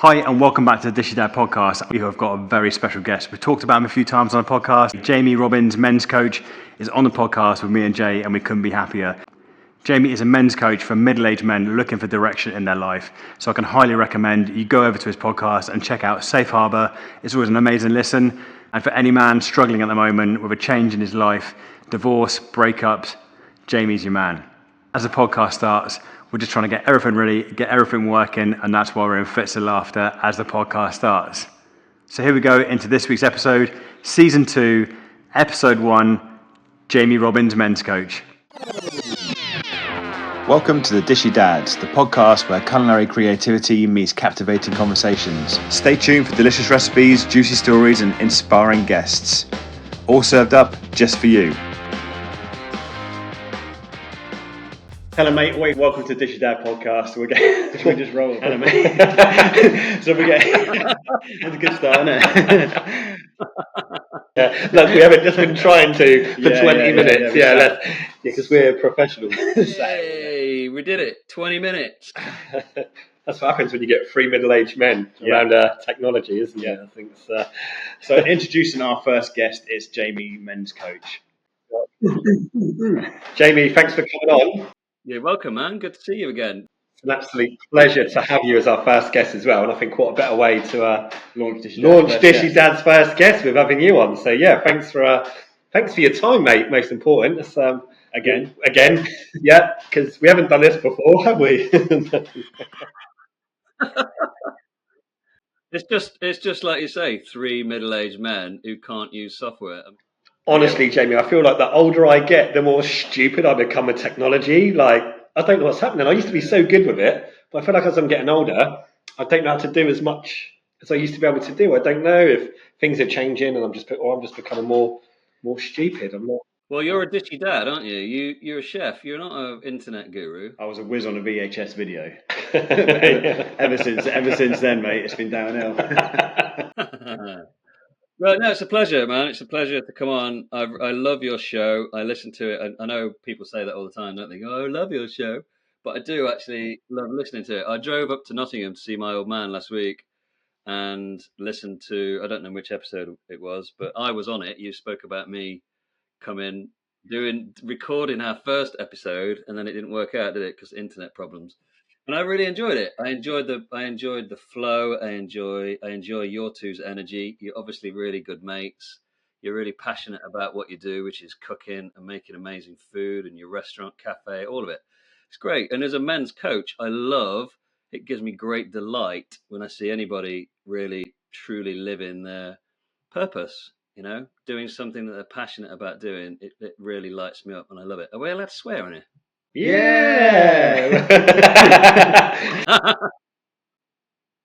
Hi and welcome back to the Dishy Dad podcast. We have got a very special guest. We've talked about him a few times on the podcast. Jamie Robbins, men's coach, is on the podcast with me and Jay, and we couldn't be happier. Jamie is a men's coach for middle-aged men looking for direction in their life. So I can highly recommend you go over to his podcast and check out Safe Harbour. It's always an amazing listen. And for any man struggling at the moment with a change in his life, divorce, breakups, Jamie's your man. As the podcast starts, we're just trying to get everything ready, get everything working, and that's why we're in fits of laughter as the podcast starts. So here we go into this week's episode, Season 2, Episode 1, Jamie Robbins, Men's Coach. Welcome to the Dishy Dads, the podcast where culinary creativity meets captivating conversations. Stay tuned for delicious recipes, juicy stories, and inspiring guests. All served up just for you. Hello, mate. Welcome to Dishy Dad podcast. We're just rolling. Hello, mate. So we're getting. That's a good start, isn't it? Yeah, look, we haven't just been trying to for 20 minutes. Yeah, because we're professionals. Yay, we did it. 20 minutes. That's what happens when you get three middle-aged men around technology, isn't it? I think so. So introducing our first guest is Jamie, men's coach. Jamie, thanks for coming on. You're welcome, man. Good to see you again. It's an absolute pleasure to have you as our first guest as well. And I think what a better way to launch Dishy Dad's first guest with having you on. So yeah, thanks for your time, mate. Most important. It's, again, yeah, because we haven't done this before, have we? It's just like you say, three middle-aged men who can't use software. Honestly, Jamie, I feel like the older I get, the more stupid I become with technology. Like, I don't know what's happening. I used to be so good with it, but I feel like as I'm getting older, I don't know how to do as much as I used to be able to do. I don't know if things are changing and I'm just becoming more stupid. I'm not. Well, you're a Dishy Dad, aren't you? You're a chef. You're not an internet guru. I was a whiz on a VHS video. ever since then, mate, it's been downhill. Right, no, it's a pleasure, man. It's a pleasure to come on. I love your show. I listen to it. I know people say that all the time, don't they? Oh, I love your show. But I do actually love listening to it. I drove up to Nottingham to see my old man last week and listened to, I don't know which episode it was, but I was on it. You spoke about me recording our first episode, and then it didn't work out, did it? Because internet problems. And I really enjoyed it. I enjoyed the flow. I enjoy your two's energy. You're obviously really good mates. You're really passionate about what you do, which is cooking and making amazing food, and your restaurant, cafe, all of it. It's great. And as a men's coach, it gives me great delight when I see anybody really, truly living their purpose, doing something that they're passionate about doing. It really lights me up, and I love it. Are we allowed to swear on it? Yeah.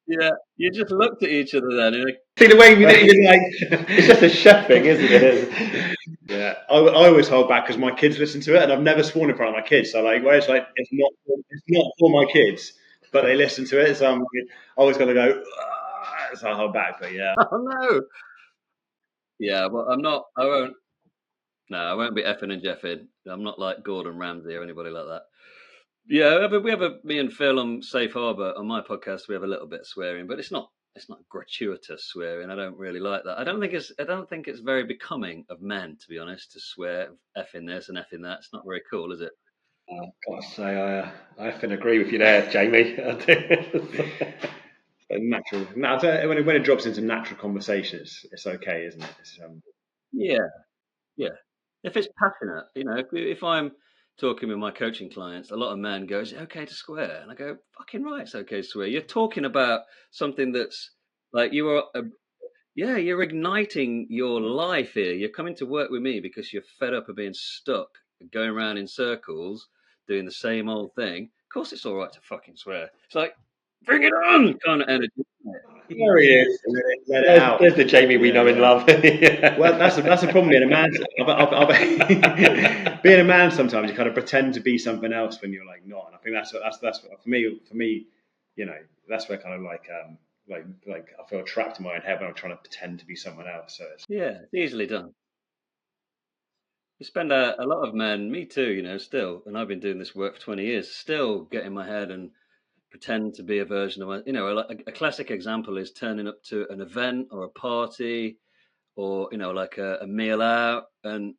Yeah, you just looked at each other then. See the way we did it, like it's just a chef thing, isn't it? Yeah, I always hold back because my kids listen to it, and I've never sworn in front of my kids. So it's not for my kids, but they listen to it, so I'm always going to go. So I hold back, but yeah. Oh no. Yeah, well, I won't. No, I won't be effing and jeffing. I'm not like Gordon Ramsay or anybody like that. Yeah, but me and Phil on Safe Harbour on my podcast. We have a little bit of swearing, but it's not gratuitous swearing. I don't really like that. I don't think it's very becoming of men, to be honest, to swear effing this and effing that. It's not very cool, is it? I've got to say, I often agree with you there, Jamie. Natural. When it drops into natural conversations, it's okay, isn't it? Yeah. If it's passionate, if I'm talking with my coaching clients, a lot of men go, "Is it okay to swear?" And I go, "Fucking right, it's okay to swear." You're talking about something that's like you're igniting your life here. You're coming to work with me because you're fed up of being stuck, going around in circles, doing the same old thing. Of course, it's all right to fucking swear. It's like, bring it on, kind of energy. There he is. Let it out. There's the Jamie we know and love. Yeah. Well, that's the problem being a man. Being a man, sometimes you kind of pretend to be something else when you're like not. And I think that's what, for me, that's where kind of like I feel trapped in my own head when I'm trying to pretend to be someone else. So it's easily done. You spend a lot of men, me too, still, and I've been doing this work for 20 years, still get in my head and pretend to be a version of a classic example is turning up to an event or a party or like a meal out. And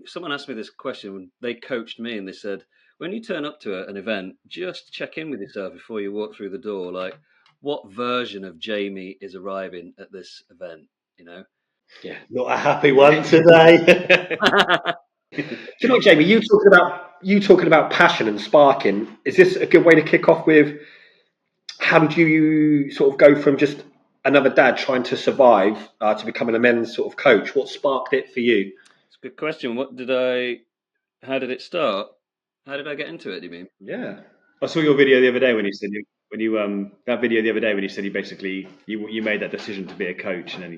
someone asked me this question when they coached me, and they said, when you turn up to an event, just check in with yourself before you walk through the door, like, what version of Jamie is arriving at this event? Yeah, not a happy one today. Do you know what, Jamie? You talking about passion and sparking. Is this a good way to kick off with? How did you sort of go from just another dad trying to survive to becoming a men's sort of coach? What sparked it for you? It's a good question. How did it start? How did I get into it, do you mean? Yeah, I saw your video the other day when you said that video the other day when you said you made that decision to be a coach, and then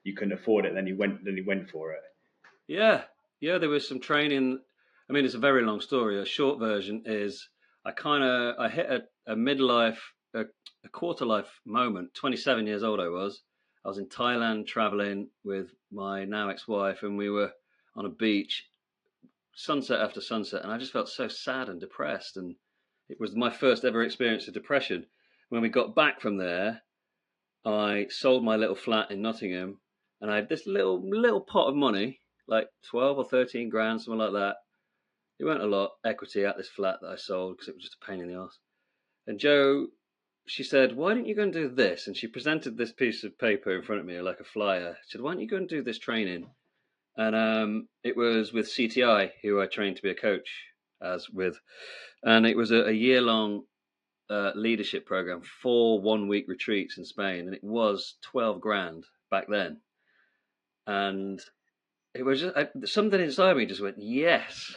you couldn't afford it, then you went for it. Yeah, there was some training. I mean, it's a very long story. A short version is I hit a midlife, a quarter life moment. 27 years old I was. I was in Thailand traveling with my now ex-wife, and we were on a beach, sunset after sunset, and I just felt so sad and depressed. And it was my first ever experience of depression. When we got back from there, I sold my little flat in Nottingham, and I had this little pot of money, like 12 or 13 grand, something like that. It weren't a lot, equity at this flat that I sold because it was just a pain in the arse. And Jo, she said, why don't you go and do this? And she presented this piece of paper in front of me, like a flyer. She said, why don't you go and do this training? And it was with CTI, who I trained to be a coach and it was a year-long leadership program, 4 one-week retreats in Spain, and it was 12 grand back then. And it was just something inside me just went, yes,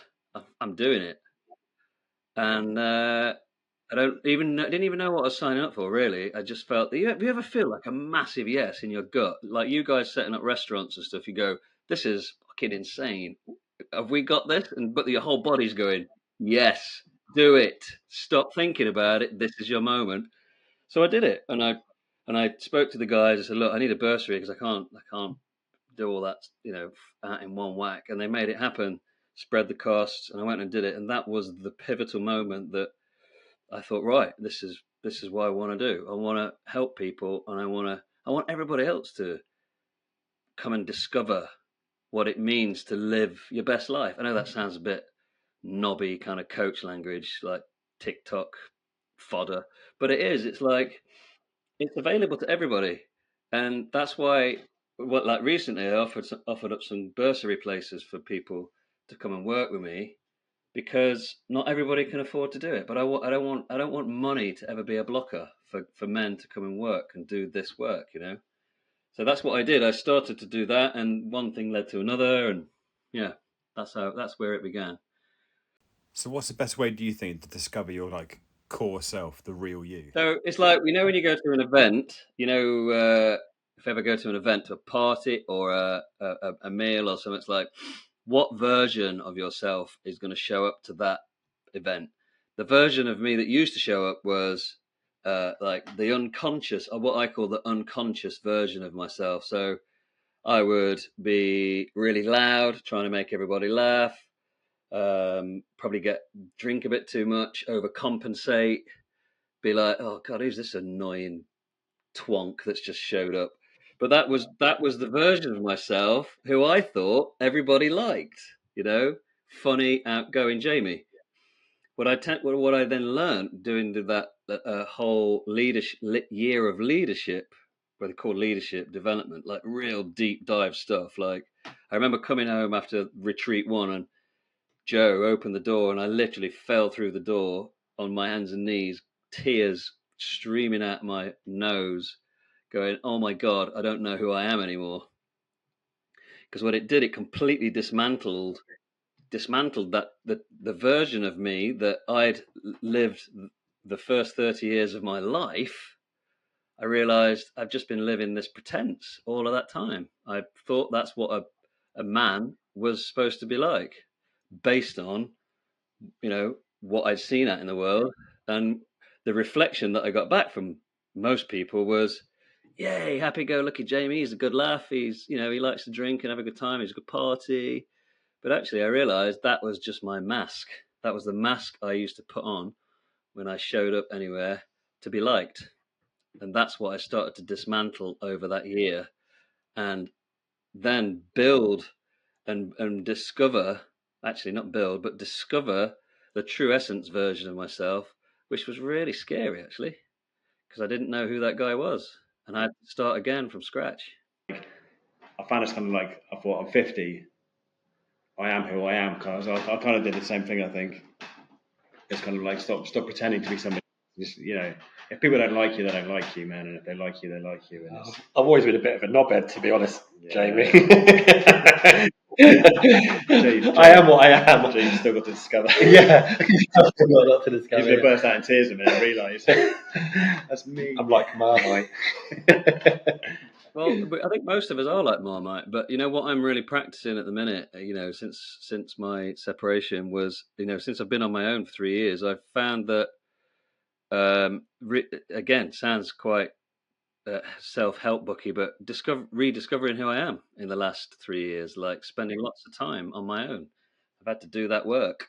I'm doing it. And I didn't even know what I was signing up for, really. I just felt, have you ever feel like a massive yes in your gut? Like you guys setting up restaurants and stuff, you go, this is fucking insane. Have we got this? But your whole body's going, yes, do it. Stop thinking about it. This is your moment. So I did it, and I spoke to the guys. I said, look, I need a bursary because I can't do all that, out in one whack. And they made it happen, spread the costs, and I went and did it. And that was the pivotal moment that I thought, right, this is what I want to do. I want to help people, and I want everybody else to come and discover what it means to live your best life. I know that sounds a bit knobby kind of coach language, like TikTok fodder, but it is. It's like, it's available to everybody, and that's why. Like recently, I offered up some bursary places for people to come and work with me, because not everybody can afford to do it. But I don't want money to ever be a blocker for men to come and work and do this work. So that's what I did. I started to do that, and one thing led to another, and yeah, that's where it began. So what's the best way, do you think, to discover your core self, the real you? So it's like, when you go to an event, if you ever go to an event, to a party or a meal or something, it's like, what version of yourself is going to show up to that event? The version of me that used to show up was like the unconscious, or what I call the unconscious version of myself. So I would be really loud, trying to make everybody laugh, probably drink a bit too much, overcompensate, be like, oh God, who's this annoying twonk that's just showed up? But that was the version of myself who I thought everybody liked, funny, outgoing Jamie. What I then learned doing that whole year of leadership, what they call leadership development, like real deep dive stuff. Like, I remember coming home after retreat 1, and Jo opened the door, and I literally fell through the door on my hands and knees, tears streaming out my nose, going, oh my God, I don't know who I am anymore. Because what it did, it completely dismantled that the version of me that I'd lived the first 30 years of my life. I realized I've just been living this pretense all of that time. I thought that's what a man was supposed to be like, based on what I'd seen out in the world. And the reflection that I got back from most people was, yay, happy-go-lucky Jamie, he's a good laugh, he's he likes to drink and have a good time, he's a good party. But actually I realized that was just my mask. That was the mask I used to put on when I showed up anywhere to be liked. And that's what I started to dismantle over that year, and then build and discover, actually not build, but discover the true essence version of myself, which was really scary, actually, because I didn't know who that guy was. And I had to start again from scratch. I found it's kind of like, I thought, I'm 50. I am who I am. Because I kind of did the same thing, I think. It's kind of like, stop pretending to be somebody. Just, if people don't like you, they don't like you, man. And if they like you, they like you. And I've always been a bit of a knobhead, to be honest, Jamie. I am what I am. You've still got to discover. Yeah, I've still got a lot to discover. You're going to burst out in tears a minute and realise that's me. I'm like Marmite. Well, I think most of us are like Marmite, but what I'm really practicing at the minute, since my separation was, since I've been on my own for 3 years, I've found that, again, sounds quite self-help booky, but rediscovering who I am in the last 3 years, like spending lots of time on my own. I've had to do that work,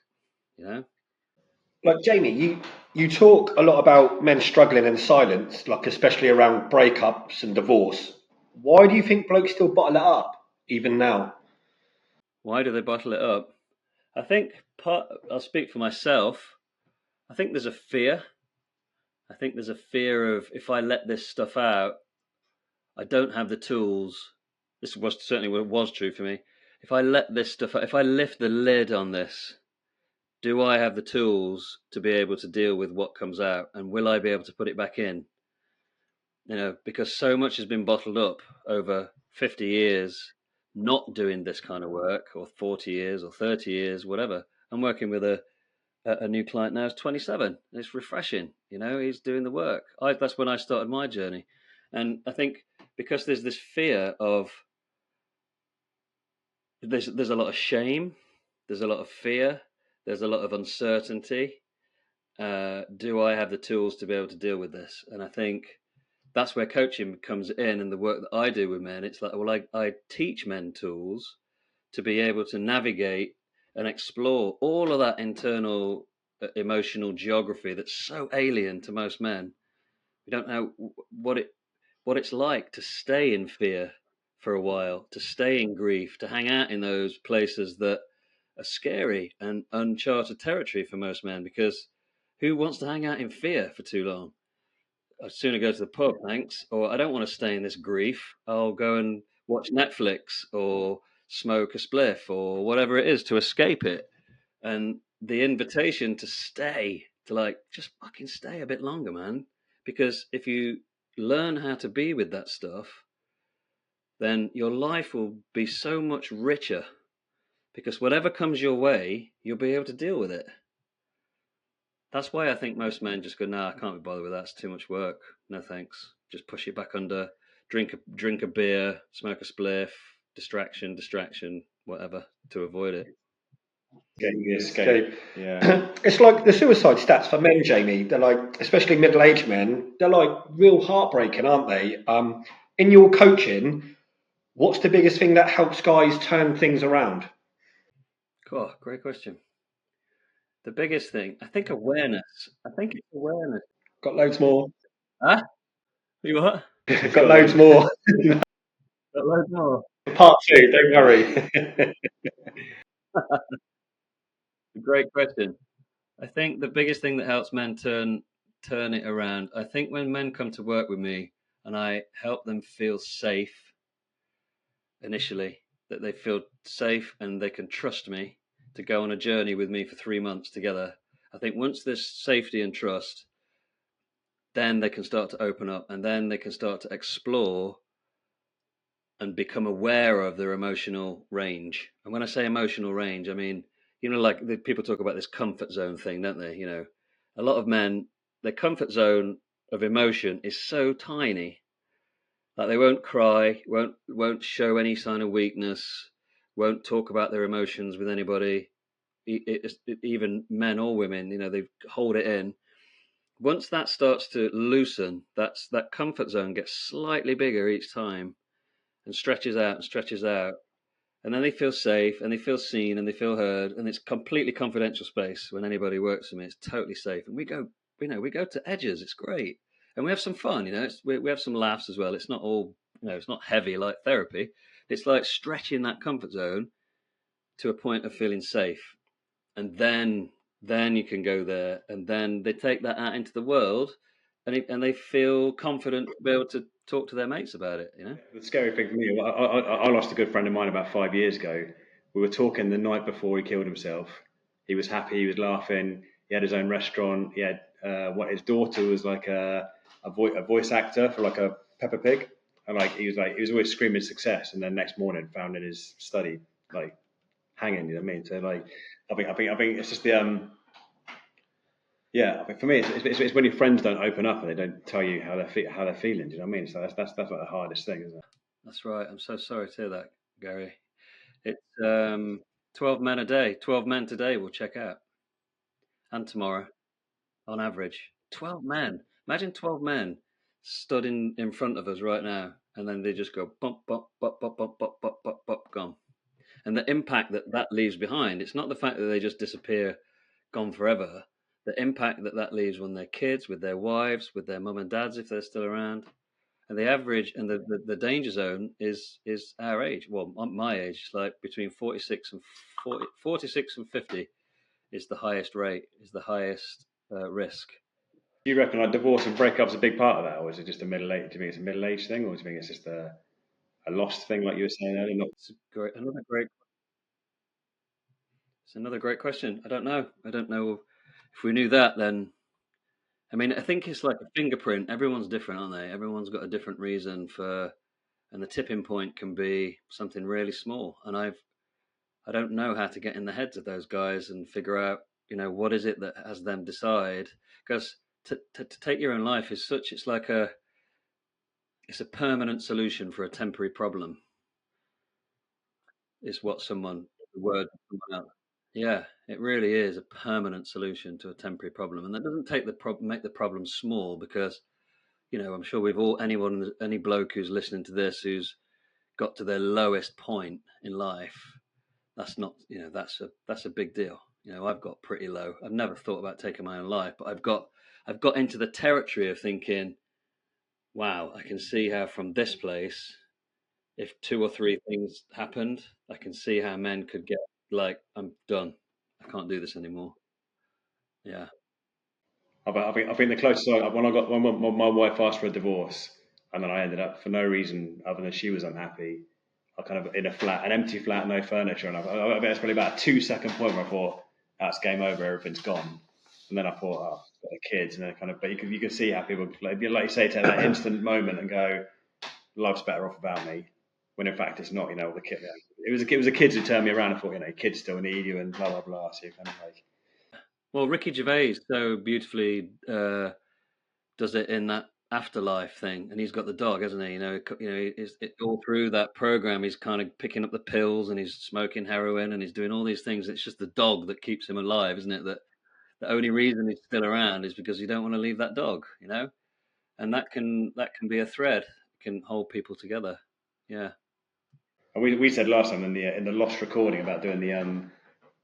Like Jamie, you talk a lot about men struggling in silence, like especially around breakups and divorce. Why do you think blokes still bottle it up even now? Why do they bottle it up? I think I'll speak for myself. I think there's a fear. I think there's a fear of, if I let this stuff out, I don't have the tools. This was certainly what was true for me. If I let this stuff out, if I lift the lid on this, do I have the tools to be able to deal with what comes out? And will I be able to put it back in? Because so much has been bottled up over 50 years, not doing this kind of work, or 40 years or 30 years, whatever. I'm working with a new client now, who's 27. It's refreshing. He's doing the work. That's when I started my journey. And I think because there's this fear of, there's a lot of shame, there's a lot of fear, there's a lot of uncertainty. Do I have the tools to be able to deal with this? And I think that's where coaching comes in, and the work that I do with men. It's like, well, I teach men tools to be able to navigate and explore all of that internal emotional geography that's so alien to most men. We don't know what it's like to stay in fear for a while, to stay in grief, to hang out in those places that are scary and uncharted territory for most men, because who wants to hang out in fear for too long? I'd sooner go to the pub, thanks, or I don't want to stay in this grief. I'll go and watch Netflix or smoke a spliff or whatever it is to escape it. And the invitation to stay, to just fucking stay a bit longer, man. Because if you learn how to be with that stuff, then your life will be so much richer. Because whatever comes your way, you'll be able to deal with it. That's why I think most men just go, "Nah, I can't be bothered with that. It's too much work. No thanks. Just push it back under. Drink a beer, smoke a spliff, distraction, whatever, to avoid it." Escape. Yeah. It's like the suicide stats for men, Jamie. They're like, especially middle-aged men, they're like real heartbreaking, aren't they? In your coaching, what's the biggest thing that helps guys turn things around? Cool, great question. The biggest thing, I think, awareness. I think it's awareness. Got loads more. Huh? You what? Got loads more. Got loads more. Part two, don't worry. Great question. I think the biggest thing that helps men turn it around, I think when men come to work with me and I help them feel safe initially, that they feel safe and they can trust me to go on a journey with me for 3 months together. I think once there's safety and trust, then they can start to open up, and then they can start to explore and become aware of their emotional range. And when I say emotional range, I mean, like people talk about this comfort zone thing, don't they? A lot of men, their comfort zone of emotion is so tiny. Like they won't cry, won't show any sign of weakness, won't talk about their emotions with anybody, even men or women. They hold it in. Once that starts to loosen, that comfort zone gets slightly bigger each time and stretches out. And then they feel safe and they feel seen and they feel heard, and it's completely confidential space when anybody works with me. It's totally safe. And we go we go to edges. It's great, and we have some fun. We have some laughs as well. It's not all it's not heavy like therapy. It's like stretching that comfort zone to a point of feeling safe, and then you can go there, and then they take that out into the world, and they feel confident to be able to talk to their mates about it. The scary thing for me, I lost a good friend of mine about 5 years ago. We were talking the night before he killed himself. He was happy, he was laughing. He had his own restaurant. He had his daughter was like a voice actor for like a Peppa Pig, and he was always screaming success. And then next morning, found in his study like hanging. You know what I mean? So I think it's just the I think for me it's when your friends don't open up and they don't tell you how they're feeling. Do you know what I mean? So that's like the hardest thing, isn't it? That's right. I'm so sorry to hear that, Gary. It's 12 men a day. 12 men today will check out, and tomorrow, on average, 12 men. Imagine 12 men stood in front of us right now, and then they just go bump bump bump bump bump bump bump bump bump gone. And the impact that leaves behind. It's not the fact that they just disappear, gone forever. The impact that leaves on their kids, with their wives, with their mum and dads if they're still around. And the average and the danger zone is our age. Well, my age, it's like between 46 and 50 is the highest rate, is the highest risk. Do you reckon like divorce and breakup's a big part of that, or is it just a middle age? Do you think it's a middle age thing, or do you think it's just a lost thing, like you were saying earlier? It's another great question. I don't know. If we knew that, then I mean, I think it's like a fingerprint. Everyone's different, aren't they? Everyone's got a different reason and the tipping point can be something really small. And I don't know how to get in the heads of those guys and figure out, what is it that has them decide? Because to take your own life is it's a permanent solution for a temporary problem. Is what the word someone else. Yeah, it really is a permanent solution to a temporary problem, and that doesn't make the problem small, because I'm sure any bloke who's listening to this who's got to their lowest point in life, that's not that's a big deal. I've got pretty low. I've never thought about taking my own life, but I've got into the territory of thinking, wow, I can see how from this place, if 2 or 3 things happened, I can see how men could get like, I'm done. I can't do this anymore. Yeah. I think the closest when my wife asked for a divorce, and then I ended up for no reason other than she was unhappy. I kind of in an empty flat, no furniture, and I think that's probably about a 2-second point where I thought, that's game over, everything's gone. And then I thought, oh, I've got the kids, and then but you can see how people like you say, take that instant moment and go, life's better off without me. When in fact it's not. The kid. It was the kids who turned me around. I thought, kids still need you, and blah blah blah. So you kind of like. Well, Ricky Gervais so beautifully does it in that afterlife thing, and he's got the dog, hasn't he? All through that program, he's kind of picking up the pills, and he's smoking heroin, and he's doing all these things. It's just the dog that keeps him alive, isn't it? That the only reason he's still around is because you don't want to leave that dog, and that can be a thread, it can hold people together. Yeah. And we said last time in the lost recording about doing the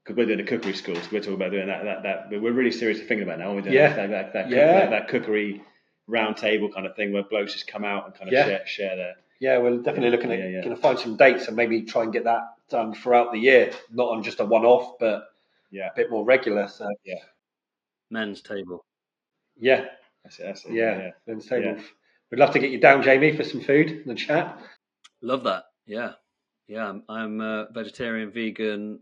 because we're doing a cookery school, so we're talking about doing that we're really seriously thinking about now. We're doing that cookery round table kind of thing where blokes just come out and kind of share their. Yeah, we're definitely looking at going to find some dates and maybe try and get that done throughout the year, not on just a one-off, but a bit more regular. So men's table. Yeah, that's it. Yeah, men's table. Yeah. We'd love to get you down, Jamie, for some food in the chat. Love that. Yeah. I'm vegetarian, vegan.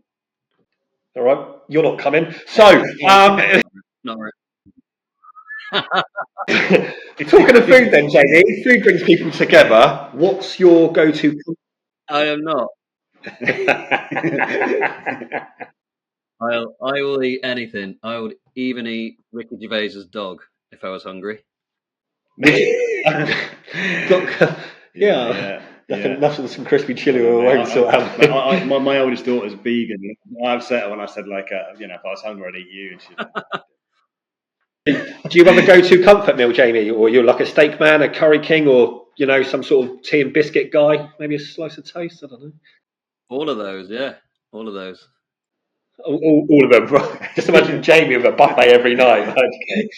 All right, you're not coming. So, not really. Talking of food, then, Jamie, food brings people together. What's your go-to? I am not. I will eat anything. I would even eat Ricky Gervais's dog if I was hungry. Nothing some crispy chili or won't my oldest daughter's vegan. I upset her when I said if I was hungry, I'd eat you. And do you have a go-to comfort meal, Jamie, or you're like a steak man, a curry king, or some sort of tea and biscuit guy? Maybe a slice of toast. I don't know. All of those, yeah. All of those. All of them. Just imagine Jamie with a buffet every night.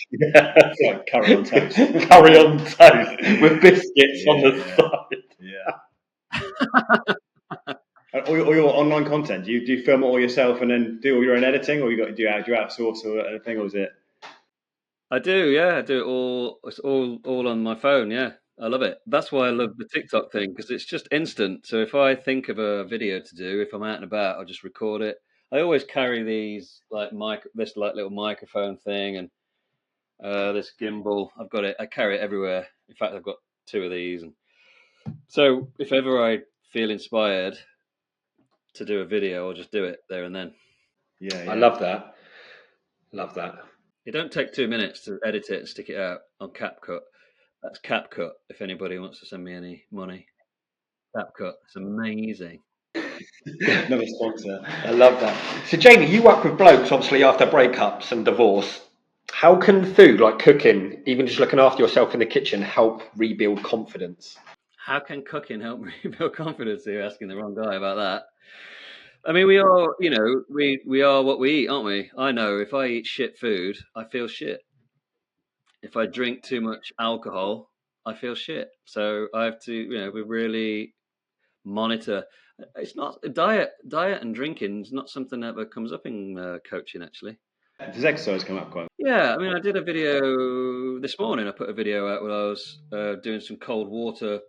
It's like curry on toast. Curry on toast with biscuits on the side. All your online content, do you film it all yourself and then do all your own editing, or do you outsource or anything, or is it? I do, yeah. I do it all. It's all on my phone. Yeah, I love it. That's why I love the TikTok thing, because it's just instant. So if I think of a video to do, if I'm out and about, I'll just record it. I always carry these this little microphone thing and this gimbal. I've got it. I carry it everywhere. In fact, I've got 2 of these. And so if ever I feel inspired to do a video, I'll just do it there and then. Yeah. I love that. Love that. It don't take 2 minutes to edit it and stick it out on CapCut. That's CapCut. If anybody wants to send me any money, CapCut. It's amazing. Another sponsor. I love that. So, Jamie, you work with blokes, obviously, after breakups and divorce. How can food, like cooking, even just looking after yourself in the kitchen, help rebuild confidence? How can cooking help me build confidence? You're asking the wrong guy about that. I mean, we are, we are what we eat, aren't we? I know if I eat shit food, I feel shit. If I drink too much alcohol, I feel shit. So I have to, we really monitor. It's not diet and drinking is not something that ever comes up in coaching, actually. Does exercise come up quite? Yeah, I mean, I did a video this morning. I put a video out when I was doing some cold water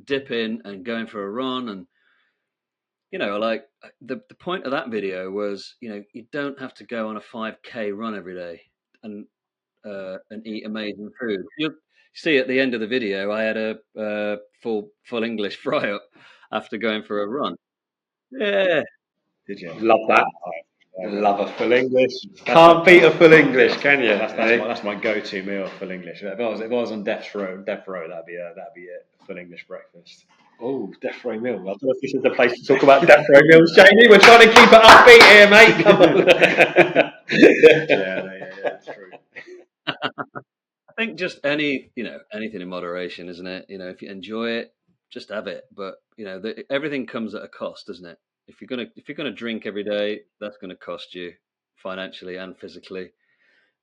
dipping and going for a run, and like the point of that video was, you don't have to go on a 5K run every day and eat amazing food. You'll see at the end of the video, I had a full English fry up after going for a run. Yeah, Did you? Love that. Love a full English. Can't beat a full English, can you? That's my go-to meal, full English. If I was on death row, that'd be it. Full English breakfast. Oh, death row meal. I don't know if this is the place to talk about death row meals, Jamie. We're trying to keep it upbeat here, mate. Come on. Yeah, it's true. I think just anything in moderation, isn't it? If you enjoy it, just have it. But everything comes at a cost, doesn't it? If you're gonna drink every day, that's gonna cost you financially and physically.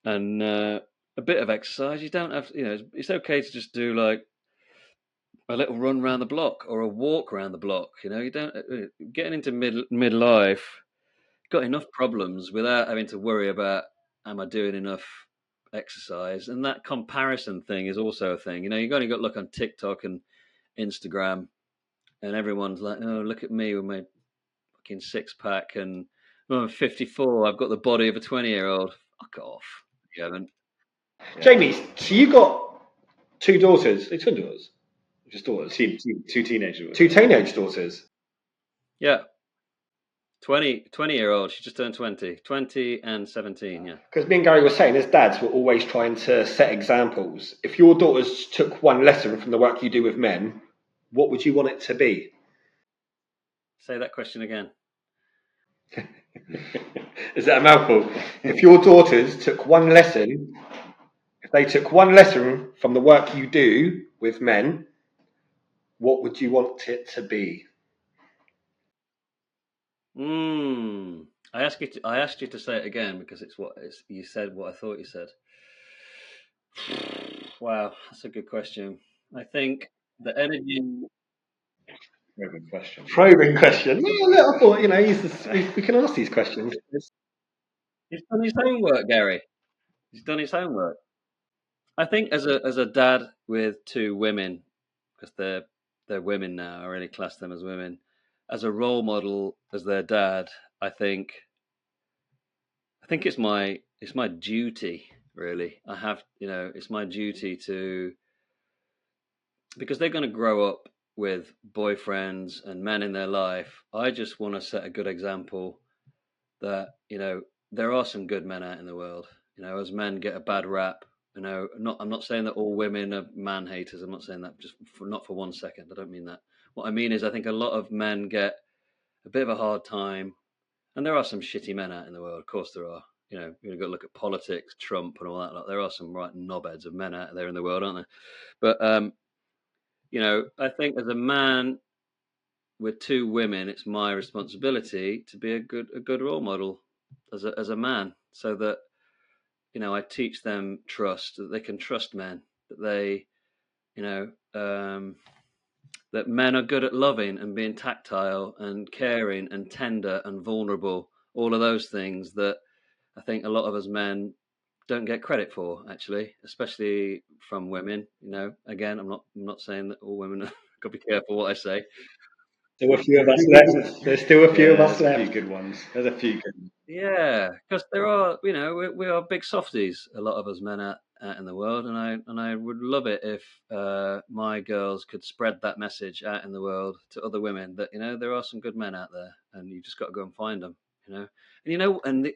And a bit of exercise, you don't have. It's okay to just do like a little run around the block or a walk around the block. You don't getting into midlife. Got enough problems without having to worry about am I doing enough exercise, and that comparison thing is also a thing. You've only got to look on TikTok and Instagram, and everyone's like, "Oh, look at me with my fucking 6-pack, and I'm 54. I've got the body of a 20-year-old." Fuck off! You haven't. Jamie, so you got 2 daughters. Twin daughters? Just daughters. Two teenage daughters. 2 teenage daughters. Yeah. 20-year-old. She just turned 20 and 17. Yeah. Because me and Gary were saying, as dads, we're always trying to set examples. If your daughters took one lesson from the work you do with men, what would you want it to be? Say that question again. Is that a mouthful? If your daughters took one lesson, if they took one lesson from the work you do with men, what would you want it to be? I asked you to say it again because you said what I thought you said. Wow, that's a good question. I think the energy. Probing question. No, I thought, we can ask these questions. He's done his homework, Gary. He's done his homework. I think as a dad with 2 women, because they're women now, I really class them as women. As a role model, as their dad, I think it's my duty, really. It's my duty to, because they're going to grow up with boyfriends and men in their life. I just want to set a good example that, there are some good men out in the world. As men get a bad rap, I'm not saying that all women are man haters. I'm not saying that not for 1 second. I don't mean that. What I mean is I think a lot of men get a bit of a hard time, and there are some shitty men out in the world. Of course there are. You've got to look at politics, Trump and all that. Like, there are some right knobheads of men out there in the world, aren't there? But, I think as a man with 2 women, it's my responsibility to be a good role model. as a man, so that I teach them trust, that they can trust men, that they you know that men are good at loving and being tactile and caring and tender and vulnerable, all of those things that I think a lot of us men don't get credit for, actually, especially from women. Again, I'm not saying that all women got to be careful what I say. Still a few of us left. There's still a few of us there's a left. few good ones. There's a few good ones. Yeah, because there are, we are big softies, a lot of us men out in the world, and I would love it if my girls could spread that message out in the world to other women that there are some good men out there, and you just got to go and find them. And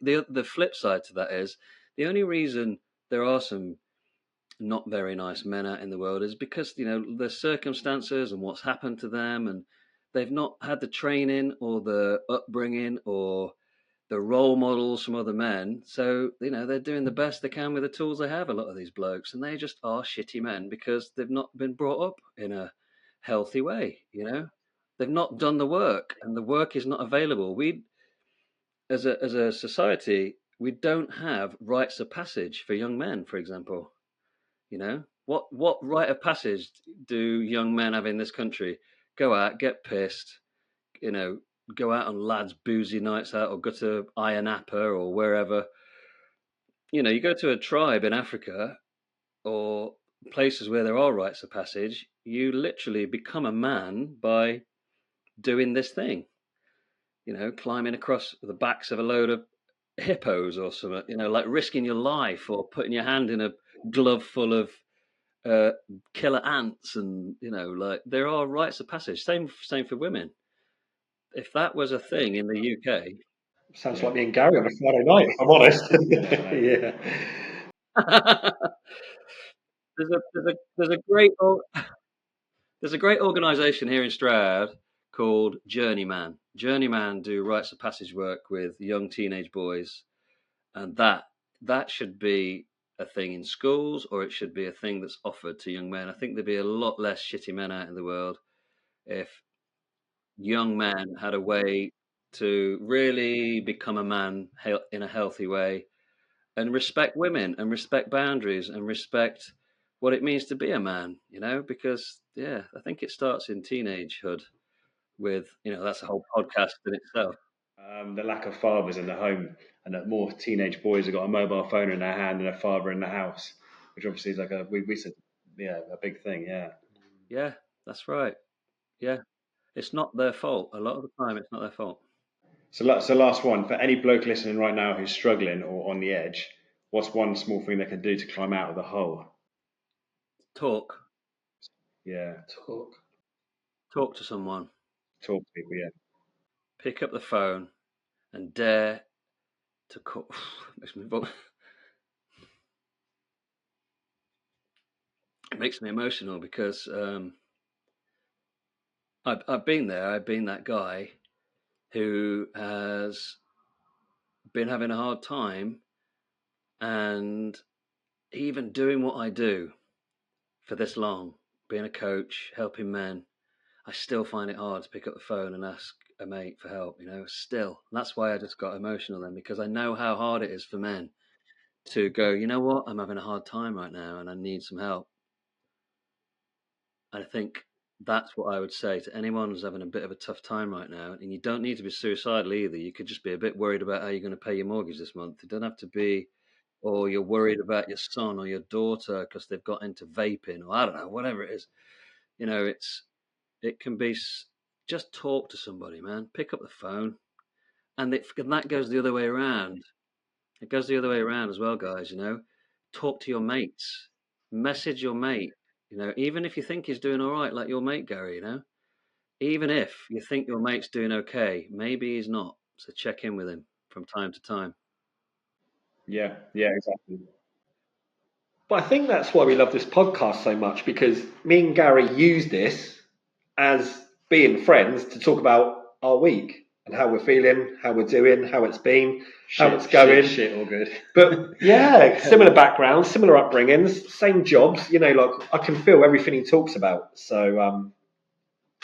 the flip side to that is the only reason there are some not very nice men out in the world is because the circumstances and what's happened to them, and they've not had the training or the upbringing or the role models from other men. So, they're doing the best they can with the tools they have, a lot of these blokes, and they just are shitty men because they've not been brought up in a healthy way. They've not done the work, and the work is not available. We, as a society, we don't have rites of passage for young men, for example. What rite of passage do young men have in this country? Go out, get pissed, you know, go out on lads' boozy nights out, or go to Ayia Napa or wherever. You go to a tribe in Africa or places where there are rites of passage, you literally become a man by doing this thing. Climbing across the backs of a load of hippos or something, like risking your life or putting your hand in a glove full of killer ants, and like there are rites of passage. Same for women. If that was a thing in the UK, Sounds like me and Gary on a Friday night, if I'm honest. Yeah. there's a great organisation here in Stroud called Journeyman. Journeyman do rites of passage work with young teenage boys, and that should be a thing in schools, or it should be a thing that's offered to young men. I think there'd be a lot less shitty men out in the world if young men had a way to really become a man in a healthy way, and respect women and respect boundaries and respect what it means to be a man, because I think it starts in teenagehood with, that's a whole podcast in itself. The lack of fathers in the home, and that more teenage boys have got a mobile phone in their hand and a father in the house, which obviously is like we said, a big thing. Yeah. Yeah, that's right. Yeah. It's not their fault. A lot of the time, it's not their fault. So last one for any bloke listening right now who's struggling or on the edge. What's one small thing they can do to climb out of the hole? Talk. Yeah. Talk to someone. Talk to people. Yeah. Pick up the phone and dare to call. It makes me emotional because I've been there. I've been that guy who has been having a hard time, and even doing what I do for this long, being a coach, helping men, I still find it hard to pick up the phone and ask a mate for help, still. And that's why I just got emotional then, because I know how hard it is for men to go, you know what, I'm having a hard time right now and I need some help. And I think that's what I would say to anyone who's having a bit of a tough time right now. And you don't need to be suicidal either. You could just be a bit worried about how you're going to pay your mortgage this month. It doesn't have to be, or you're worried about your son or your daughter because they've got into vaping, or I don't know, whatever it is. It can be just talk to somebody, man. Pick up the phone, and that goes the other way around. It goes the other way around as well, guys. Talk to your mates, message your mate. Even if you think he's doing all right, like your mate Gary. Even if you think your mate's doing okay, maybe he's not. So check in with him from time to time. Yeah. Yeah. Exactly. But I think that's why we love this podcast so much, because me and Gary use this as being friends to talk about our week and how we're feeling, how we're doing, how it's been, how it's going. Shit, all good. But yeah, similar backgrounds, similar upbringings, same jobs. Like I can feel everything he talks about. So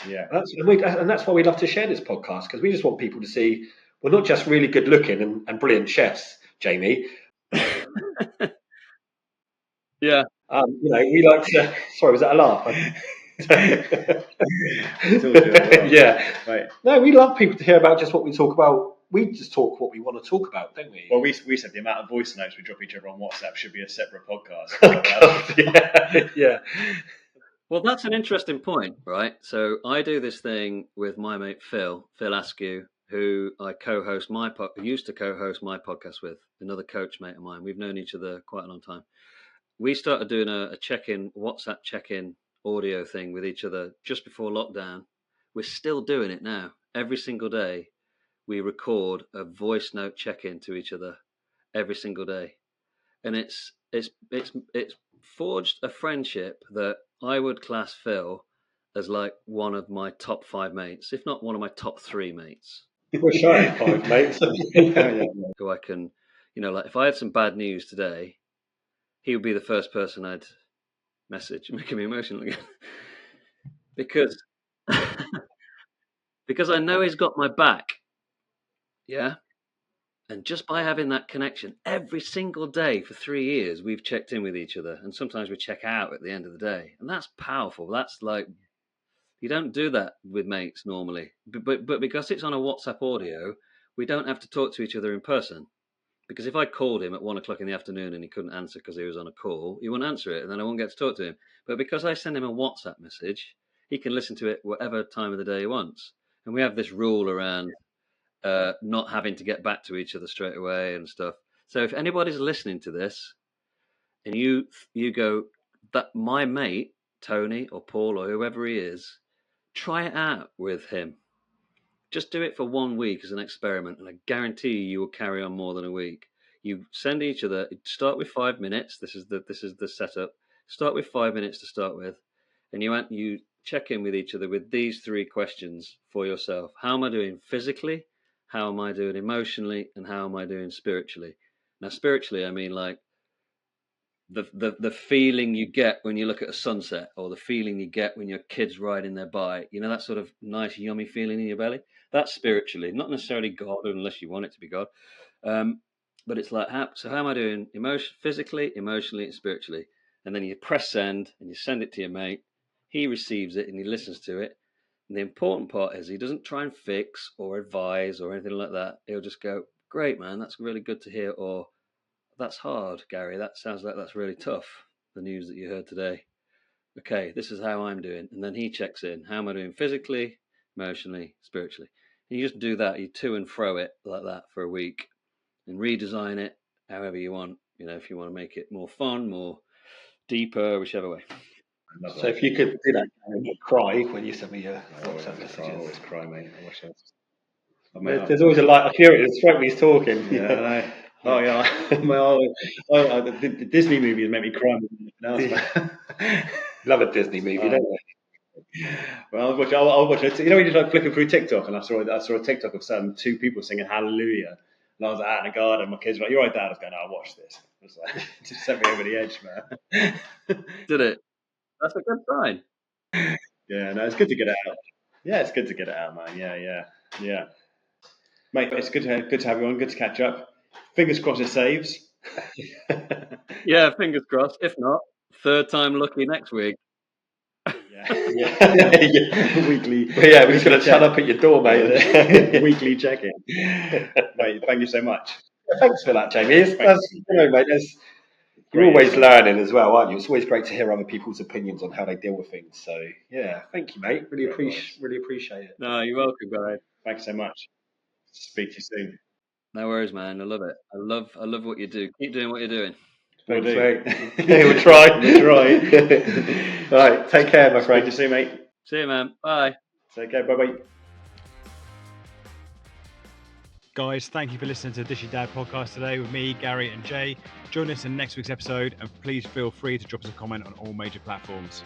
Yeah. that's why we love to share this podcast, because we just want people to see we're not just really good looking and brilliant chefs, Jamie. Yeah. We like to. Sorry, was that a laugh? Yeah. Right. No, we love people to hear about just what we talk about. We just talk what we want to talk about, don't we? Well, we said the amount of voice notes we drop each other on WhatsApp should be a separate podcast. Yeah. Well, that's an interesting point, right? So I do this thing with my mate Phil Askew, who I used to co-host my podcast with, another coach mate of mine. We've known each other quite a long time. We started doing a check-in, WhatsApp check-in audio thing with each other just before lockdown. We're still doing it now. Every single day, we record a voice note check-in to each other every single day, and it's forged a friendship that I would class Phil as like one of my top 5 mates, if not one of my top 3 mates. We're shy of 5 mates. Who I can, like if I had some bad news today, he would be the first person I'd message, making me emotional again. because I know he's got my back. Yeah. And just by having that connection every single day for 3 years, we've checked in with each other. And sometimes we check out at the end of the day. And that's powerful. That's like, you don't do that with mates normally. But because it's on a WhatsApp audio, we don't have to talk to each other in person. Because if I called him at 1:00 in the afternoon and he couldn't answer because he was on a call, he wouldn't answer it, and then I wouldn't get to talk to him. But because I send him a WhatsApp message, he can listen to it whatever time of the day he wants. And we have this rule around not having to get back to each other straight away and stuff. So if anybody's listening to this and you go, that my mate, Tony or Paul or whoever he is, try it out with him. Just do it for 1 week as an experiment, and I guarantee you will carry on more than a week. You send each other, start with 5 minutes. This is the setup. Start with 5 minutes to start with, and you check in with each other with these 3 questions for yourself. How am I doing physically? How am I doing emotionally? And how am I doing spiritually? Now, spiritually, I mean like the feeling you get when you look at a sunset, or the feeling you get when your kid's riding their bike. That sort of nice, yummy feeling in your belly. That's spiritually, not necessarily God, unless you want it to be God. But it's like, how am I doing physically, emotionally, and spiritually? And then you press send, and you send it to your mate. He receives it, and he listens to it. And the important part is he doesn't try and fix or advise or anything like that. He'll just go, great, man, that's really good to hear. Or, that's hard, Gary. That sounds like that's really tough, the news that you heard today. Okay, this is how I'm doing. And then he checks in. How am I doing physically, emotionally, spiritually? And you just do that. You to and fro it like that for a week and redesign it however you want. If you want to make it more fun, more deeper, whichever way. So if you could do that, you'd cry when you send me your WhatsApp messages. I always cry, mate. I wish There's always a light. I hear it in his throat when he's talking. Yeah, I know. Oh yeah, the Disney movies make me cry more than anything else. Love a Disney movie, don't you? Well, I'll watch it. You're just like flicking through TikTok, and I saw a TikTok of 2 people singing Hallelujah, and I was out in the garden. My kids were like, "You're right, Dad." I was going, "I'll watch this." I was like, just sent me over the edge, man. Did it? That's a good sign. Yeah, no, it's good to get it out. Yeah, it's good to get it out, man. Yeah. Mate, it's good to have you on. Good to catch up. Fingers crossed it saves. Yeah, fingers crossed. If not, 3rd time lucky next week. Yeah. Weekly. Yeah, we're just going to turn up at your door, mate. Weekly check-in. Mate, thank you so much. Thanks for that, Jamie. Mate, you're always learning as well, aren't you? It's always great to hear other people's opinions on how they deal with things. So, yeah, thank you, mate. Really appreciate it. No, you're welcome, guys. Thanks so much. Speak to you soon. No worries, man. I love it. I love what you do. Keep doing what you're doing. Thanks, mate. We'll try. All right, take care, my friend. Speak to you soon, mate. See you, man. Bye. Take care. Bye-bye. Guys, thank you for listening to the Dishy Dad podcast today with me, Gary and Jay. Join us in next week's episode, and please feel free to drop us a comment on all major platforms.